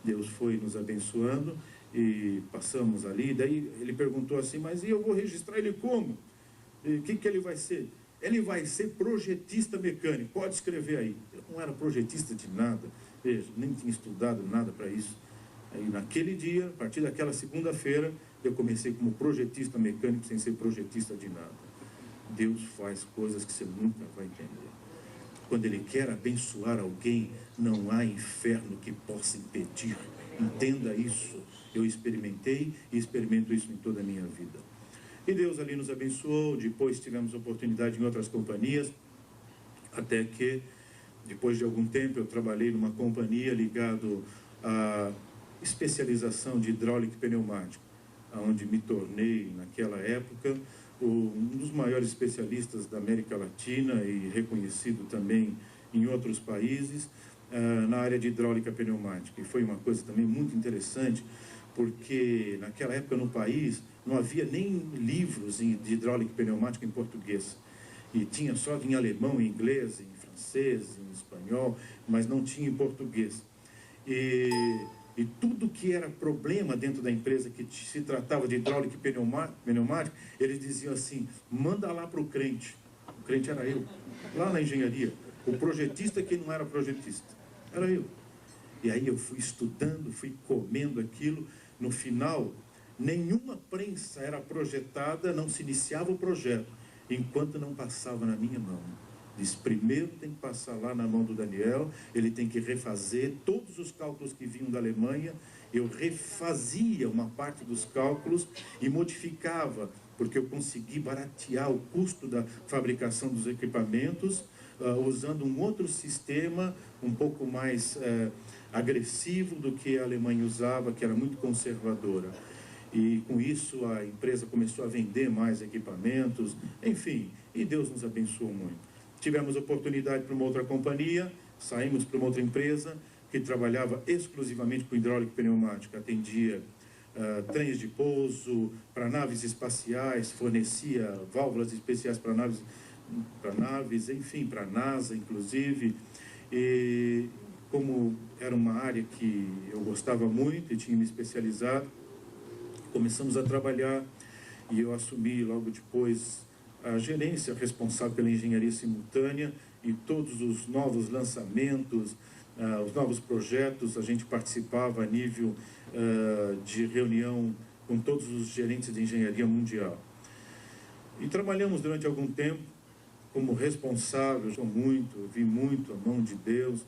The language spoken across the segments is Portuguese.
Deus foi nos abençoando e passamos ali. Daí ele perguntou assim, mas e eu vou registrar ele como? O que ele vai ser? Ele vai ser projetista mecânico, pode escrever aí. Eu não era projetista de nada, veja, nem tinha estudado nada para isso. Aí naquele dia, a partir daquela segunda-feira, eu comecei como projetista mecânico sem ser projetista de nada. Deus faz coisas que você nunca vai entender. Quando Ele quer abençoar alguém, não há inferno que possa impedir. Entenda isso. Eu experimentei e experimento isso em toda a minha vida. E Deus ali nos abençoou, depois tivemos oportunidade em outras companhias, até que, depois de algum tempo, eu trabalhei numa companhia ligado à especialização de hidráulica e pneumática, onde me tornei, naquela época, um dos maiores especialistas da América Latina e reconhecido também em outros países, na área de hidráulica pneumática. E foi uma coisa também muito interessante, porque naquela época no país não havia nem livros de hidráulica pneumática em português. E tinha só em alemão, em inglês, em francês, em espanhol, mas não tinha em português. E tudo que era problema dentro da empresa, que se tratava de hidráulica e pneumática, eles diziam assim, manda lá para o crente. O crente era eu, lá na engenharia. O projetista que não era projetista, era eu. E aí eu fui estudando, fui comendo aquilo. No final, nenhuma prensa era projetada, não se iniciava o projeto, enquanto não passava na minha mão. Diz, primeiro tem que passar lá na mão do Daniel, ele tem que refazer todos os cálculos que vinham da Alemanha. Eu refazia uma parte dos cálculos e modificava, porque eu consegui baratear o custo da fabricação dos equipamentos, usando um outro sistema, um pouco mais agressivo do que a Alemanha usava, que era muito conservadora. E com isso a empresa começou a vender mais equipamentos, enfim, e Deus nos abençoou muito. Tivemos oportunidade para uma outra companhia, saímos para uma outra empresa que trabalhava exclusivamente com hidráulica e pneumática, atendia trens de pouso, para naves espaciais, fornecia válvulas especiais para naves, enfim, para a NASA, inclusive. E como era uma área que eu gostava muito e tinha me especializado, começamos a trabalhar e eu assumi logo depois a gerência responsável pela engenharia simultânea e todos os novos lançamentos, os novos projetos. A gente participava a nível de reunião com todos os gerentes de engenharia mundial. E trabalhamos durante algum tempo como responsável, vi muito a mão de Deus.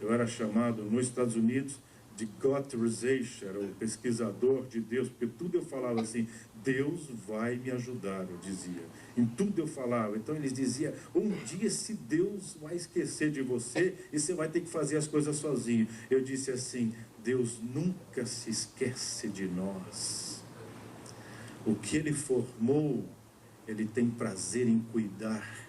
Eu era chamado nos Estados Unidos de Gotterization, era o pesquisador de Deus, porque tudo eu falava assim, Deus vai me ajudar, eu dizia. Em tudo eu falava. Então eles diziam, um dia se Deus vai esquecer de você e você vai ter que fazer as coisas sozinho. Eu disse assim, Deus nunca se esquece de nós. O que Ele formou, Ele tem prazer em cuidar.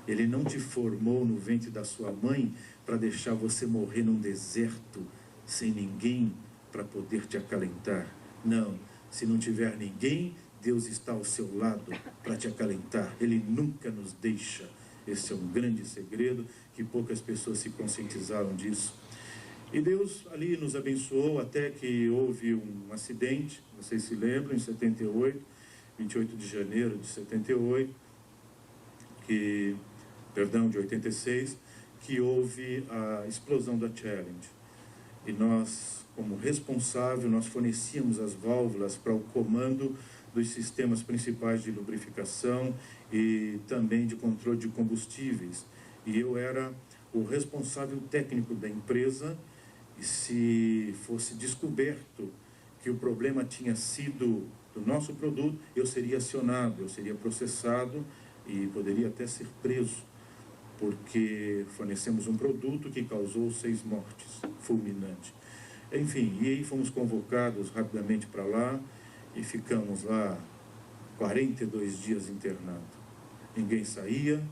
Ele não te formou no ventre da sua mãe para deixar você morrer num deserto sem ninguém para poder te acalentar. Não, se não tiver ninguém, Deus está ao seu lado para te acalentar. Ele nunca nos deixa. Esse é um grande segredo que poucas pessoas se conscientizaram disso. E Deus ali nos abençoou até que houve um acidente, vocês se lembram, em 78, 28 de janeiro de 78, de 86, que houve a explosão da Challenge. E nós, como responsável, nós fornecíamos as válvulas para o comando dos sistemas principais de lubrificação e também de controle de combustíveis. E eu era o responsável técnico da empresa, e se fosse descoberto que o problema tinha sido do nosso produto, eu seria acionado, eu seria processado e poderia até ser preso, porque fornecemos um produto que causou 6 mortes, fulminante. Enfim, e aí fomos convocados rapidamente para lá e ficamos lá 42 dias internados. Ninguém saía,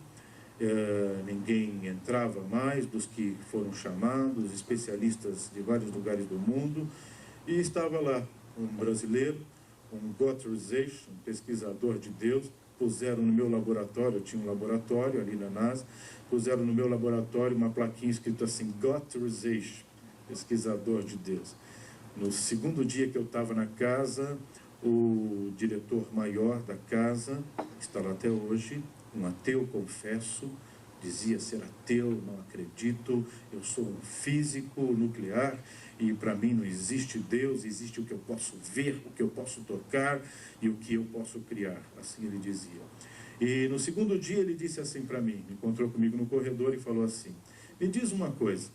ninguém entrava mais dos que foram chamados, especialistas de vários lugares do mundo, e estava lá um brasileiro, um Gotterization, um pesquisador de Deus. Puseram no meu laboratório, eu tinha um laboratório ali na NASA, puseram no meu laboratório uma plaquinha escrito assim, Gotterization, pesquisador de Deus. No segundo dia que eu estava na casa, o diretor maior da casa, que está lá até hoje, um ateu, confesso, dizia ser ateu, não acredito, eu sou um físico nuclear e para mim não existe Deus, existe o que eu posso ver, o que eu posso tocar e o que eu posso criar, assim ele dizia. E no segundo dia ele disse assim para mim, encontrou comigo no corredor e falou assim: me diz uma coisa,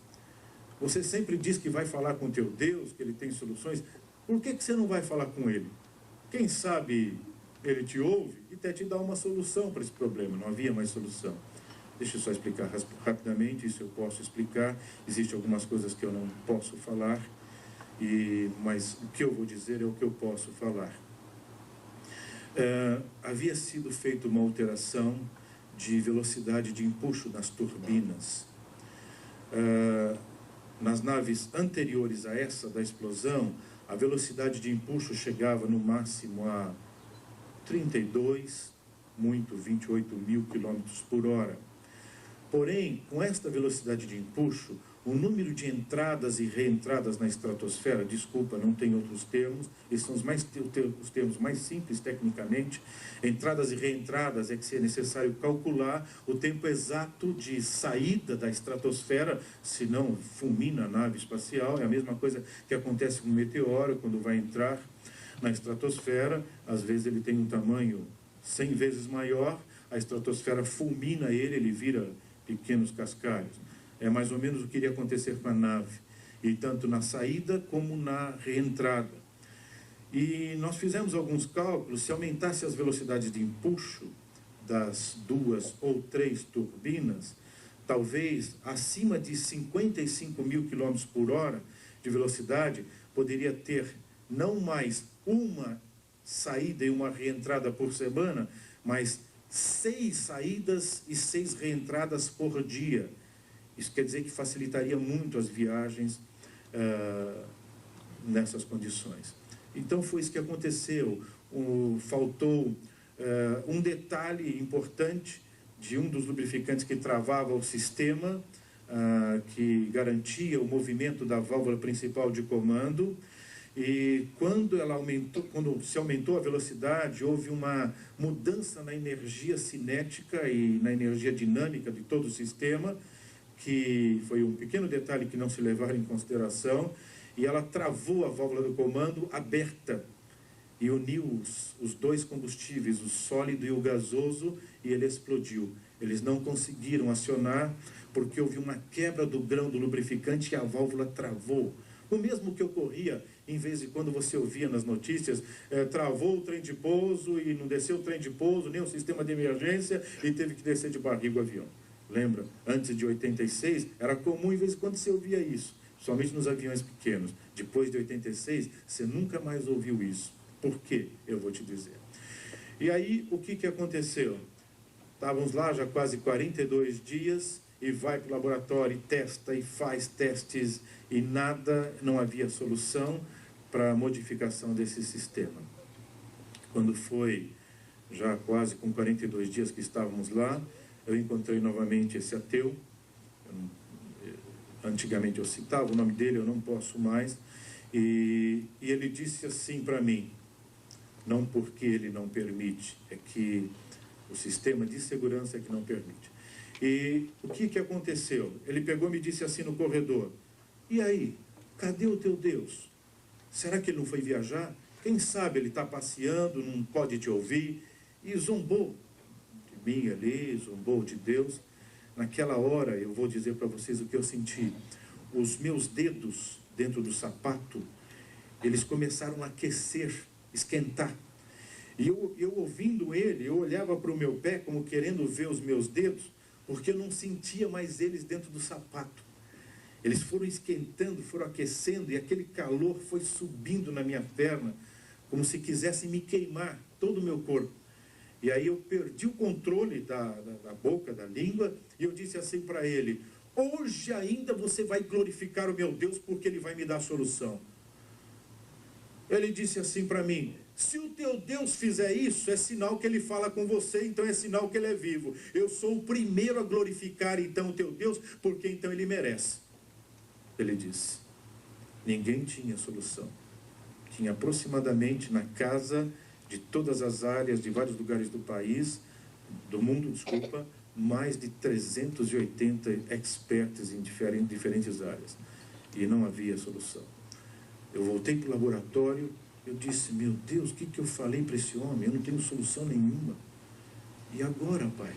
você sempre diz que vai falar com teu Deus, que ele tem soluções, por que você não vai falar com ele? Quem sabe ele te ouve e até te dá uma solução para esse problema. Não havia mais solução. Deixa eu só explicar rapidamente, isso eu posso explicar. Existem algumas coisas que eu não posso falar, mas o que eu vou dizer é o que eu posso falar. Havia sido feita uma alteração de velocidade de empuxo nas turbinas. Nas naves anteriores a essa da explosão, a velocidade de empuxo chegava no máximo a 32, muito 28 mil quilômetros por hora. Porém, com esta velocidade de empuxo, o número de entradas e reentradas na estratosfera, desculpa, não tem outros termos, esses são os termos mais simples tecnicamente, entradas e reentradas é que é necessário calcular o tempo exato de saída da estratosfera, senão fulmina a nave espacial. É a mesma coisa que acontece com o meteoro, quando vai entrar na estratosfera, às vezes ele tem um tamanho 100 vezes maior, a estratosfera fulmina ele, ele vira pequenos cascalhos. É mais ou menos o que iria acontecer com a nave, e tanto na saída como na reentrada. E nós fizemos alguns cálculos, se aumentasse as velocidades de empuxo das 2 ou 3 turbinas, talvez acima de 55 mil quilômetros por hora de velocidade, poderia ter não mais uma saída e uma reentrada por semana, mas 6 saídas e 6 reentradas por dia. Isso quer dizer que facilitaria muito as viagens nessas condições. Então foi isso que aconteceu. Faltou um detalhe importante de um dos lubrificantes que travava o sistema, que garantia o movimento da válvula principal de comando. E quando se aumentou a velocidade, houve uma mudança na energia cinética e na energia dinâmica de todo o sistema, que foi um pequeno detalhe que não se levaram em consideração, e ela travou a válvula do comando aberta e uniu os dois combustíveis, o sólido e o gasoso, e ele explodiu. Eles não conseguiram acionar porque houve uma quebra do grão do lubrificante e a válvula travou. O mesmo que ocorria, em vez de quando você ouvia nas notícias, travou o trem de pouso e não desceu o trem de pouso, nem o sistema de emergência, e teve que descer de barriga o avião. Lembra? Antes de 86, era comum, em vez de quando você ouvia isso, somente nos aviões pequenos. Depois de 86, você nunca mais ouviu isso. Por quê? Eu vou te dizer. E aí, o que aconteceu? Estávamos lá já quase 42 dias, e vai para o laboratório e testa e faz testes, e nada, não havia solução para a modificação desse sistema. Quando foi já quase com 42 dias que estávamos lá, eu encontrei novamente esse ateu. Antigamente eu citava o nome dele, eu não posso mais, e ele disse assim para mim: não porque ele não permite, é que o sistema de segurança é que não permite. E o que aconteceu? Ele pegou e me disse assim no corredor: e aí, cadê o teu Deus? Será que ele não foi viajar? Quem sabe ele está passeando, não pode te ouvir? E zombou de mim ali, zombou de Deus. Naquela hora, eu vou dizer para vocês o que eu senti. Os meus dedos dentro do sapato, eles começaram a aquecer, esquentar. E eu ouvindo ele, eu olhava para o meu pé como querendo ver os meus dedos, porque eu não sentia mais eles dentro do sapato. Eles foram esquentando, foram aquecendo, e aquele calor foi subindo na minha perna, como se quisesse me queimar todo o meu corpo. E aí eu perdi o controle da boca, da língua, e eu disse assim para ele: hoje ainda você vai glorificar o meu Deus, porque ele vai me dar a solução. Ele disse assim para mim: se o teu Deus fizer isso, é sinal que ele fala com você, então é sinal que ele é vivo. Eu sou o primeiro a glorificar então o teu Deus, porque então ele merece. Ele disse. Ninguém tinha solução. Tinha aproximadamente na casa de todas as áreas, de vários lugares do país, do mundo, desculpa, mais de 380 experts em diferentes áreas. E não havia solução. Eu voltei para o laboratório, eu disse, meu Deus, o que eu falei para esse homem? Eu não tenho solução nenhuma. E agora, Pai?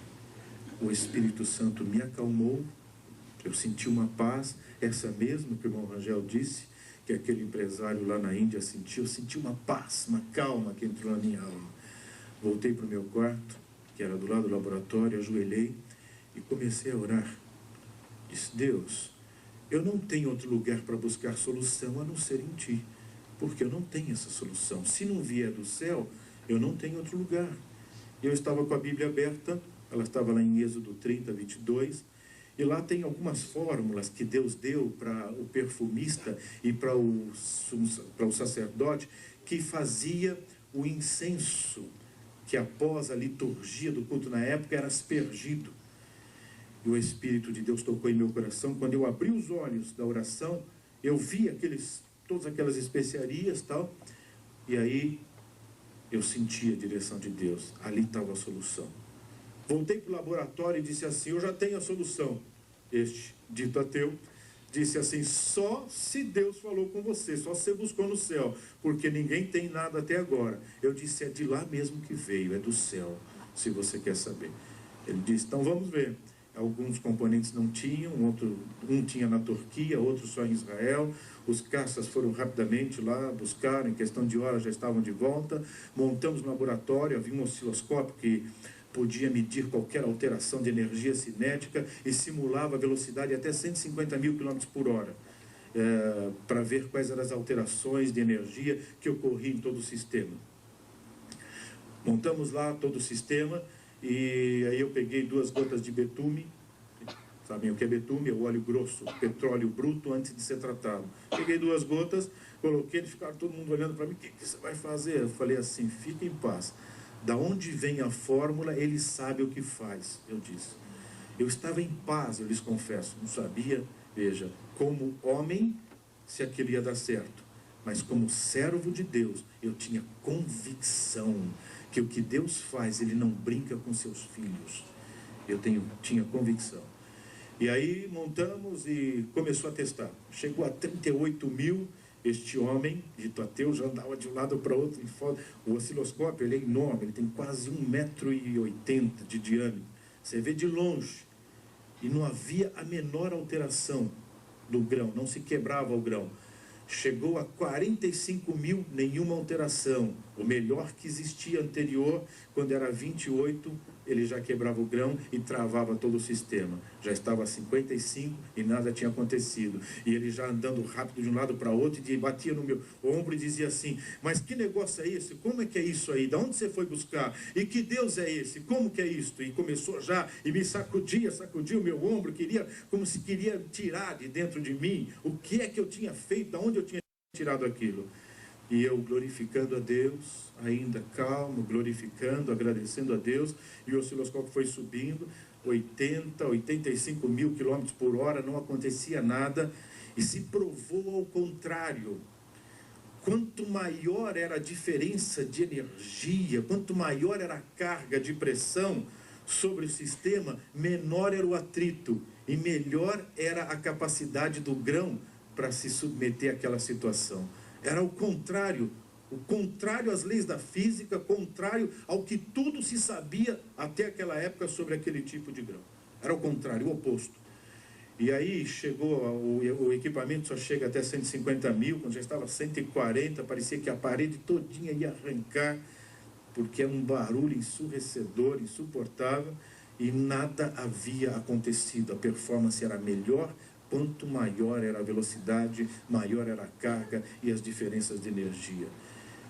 O Espírito Santo me acalmou, eu senti uma paz, essa mesma que o irmão Rangel disse, que aquele empresário lá na Índia sentiu, eu senti uma paz, uma calma que entrou na minha alma. Voltei para o meu quarto, que era do lado do laboratório, ajoelhei e comecei a orar. Disse, Deus, eu não tenho outro lugar para buscar solução a não ser em Ti, porque eu não tenho essa solução. Se não vier do céu, eu não tenho outro lugar. Eu estava com a Bíblia aberta, ela estava lá em Êxodo 30, 22, e lá tem algumas fórmulas que Deus deu para o perfumista e para o sacerdote que fazia o incenso, que após a liturgia do culto na época era aspergido. E o Espírito de Deus tocou em meu coração. Quando eu abri os olhos da oração, eu vi todas aquelas especiarias e tal, e aí eu senti a direção de Deus. Ali estava a solução. Voltei para o laboratório e disse assim, eu já tenho a solução. Este dito ateu disse assim, só se Deus falou com você, só se você buscou no céu, porque ninguém tem nada até agora. Eu disse, é de lá mesmo que veio, é do céu, se você quer saber. Ele disse, então vamos ver. Alguns componentes não tinham, um tinha na Turquia, outro só em Israel. Os caças foram rapidamente lá buscar, em questão de horas já estavam de volta. Montamos no laboratório, havia um osciloscópio que podia medir qualquer alteração de energia cinética e simulava a velocidade até 150 mil km por hora, para ver quais eram as alterações de energia que ocorriam em todo o sistema. Montamos lá todo o sistema e aí eu peguei 2 gotas de betume. Sabem o que é betume? É o óleo grosso, petróleo bruto antes de ser tratado. Peguei 2 gotas, coloquei, eles ficaram todo mundo olhando para mim, o que você vai fazer? Eu falei assim, fique em paz. Da onde vem a fórmula, ele sabe o que faz, eu disse. Eu estava em paz, eu lhes confesso, não sabia, veja, como homem, se aquilo ia dar certo. Mas como servo de Deus, eu tinha convicção que o que Deus faz, Ele não brinca com seus filhos. Eu tinha convicção. E aí montamos e começou a testar. Chegou a 38 mil. Este homem, dito ateu, já andava de um lado para o outro. O osciloscópio, ele é enorme, ele tem quase 1,80 m de diâmetro. Você vê de longe. E não havia a menor alteração do grão, não se quebrava o grão. Chegou a 45 mil, nenhuma alteração. O melhor que existia anterior, quando era 28, ele já quebrava o grão e travava todo o sistema. Já estava a 55 e nada tinha acontecido. E ele já andando rápido de um lado para outro, e batia no meu ombro e dizia assim, mas que negócio é esse? Como é que é isso aí? Da onde você foi buscar? E que Deus é esse? Como que é isto? E começou já, e me sacudia o meu ombro, como se queria tirar de dentro de mim o que é que eu tinha feito, da onde eu tinha tirado aquilo. E eu glorificando a Deus, ainda calmo, glorificando, agradecendo a Deus, e o osciloscópio foi subindo, 80, 85 mil km por hora, não acontecia nada, e se provou ao contrário. Quanto maior era a diferença de energia, quanto maior era a carga de pressão sobre o sistema, menor era o atrito, e melhor era a capacidade do grão para se submeter àquela situação. Era o contrário às leis da física, contrário ao que tudo se sabia até aquela época sobre aquele tipo de grão. Era o contrário, o oposto. E aí chegou, o equipamento só chega até 150 mil, quando já estava 140, parecia que a parede todinha ia arrancar, porque é um barulho ensurdecedor, insuportável, e nada havia acontecido. A performance era melhor, quanto maior era a velocidade, maior era a carga e as diferenças de energia.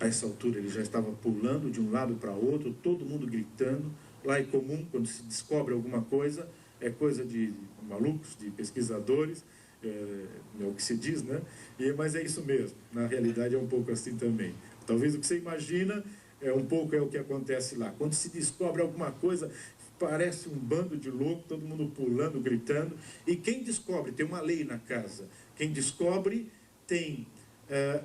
A essa altura ele já estava pulando de um lado para outro, todo mundo gritando. Lá é comum, quando se descobre alguma coisa, é coisa de malucos, de pesquisadores, é o que se diz, né? Mas é isso mesmo, na realidade é um pouco assim também. Talvez o que você imagina um pouco é o que acontece lá. Quando se descobre alguma coisa, parece um bando de louco, todo mundo pulando, gritando. E quem descobre, tem uma lei na casa, quem descobre tem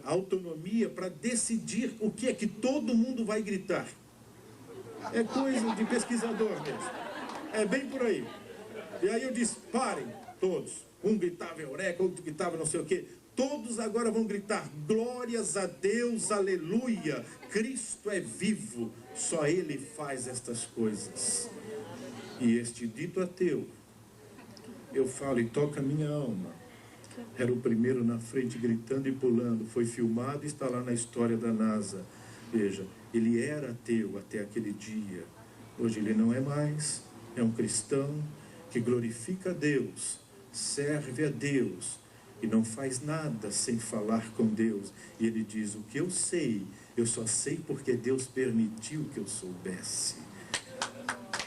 autonomia para decidir o que é que todo mundo vai gritar. É coisa de pesquisador mesmo. É bem por aí. E aí eu disse, parem, todos. Um gritava eureka, outro gritava não sei o quê. Todos agora vão gritar, glórias a Deus, aleluia. Cristo é vivo, só Ele faz estas coisas. E este dito ateu, eu falo e toca a minha alma. Era o primeiro na frente gritando e pulando. Foi filmado e está lá na história da NASA. Veja, ele era ateu até aquele dia. Hoje ele não é mais. É um cristão que glorifica a Deus, serve a Deus e não faz nada sem falar com Deus. E ele diz, o que eu sei, eu só sei porque Deus permitiu que eu soubesse.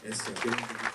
Essa é a grande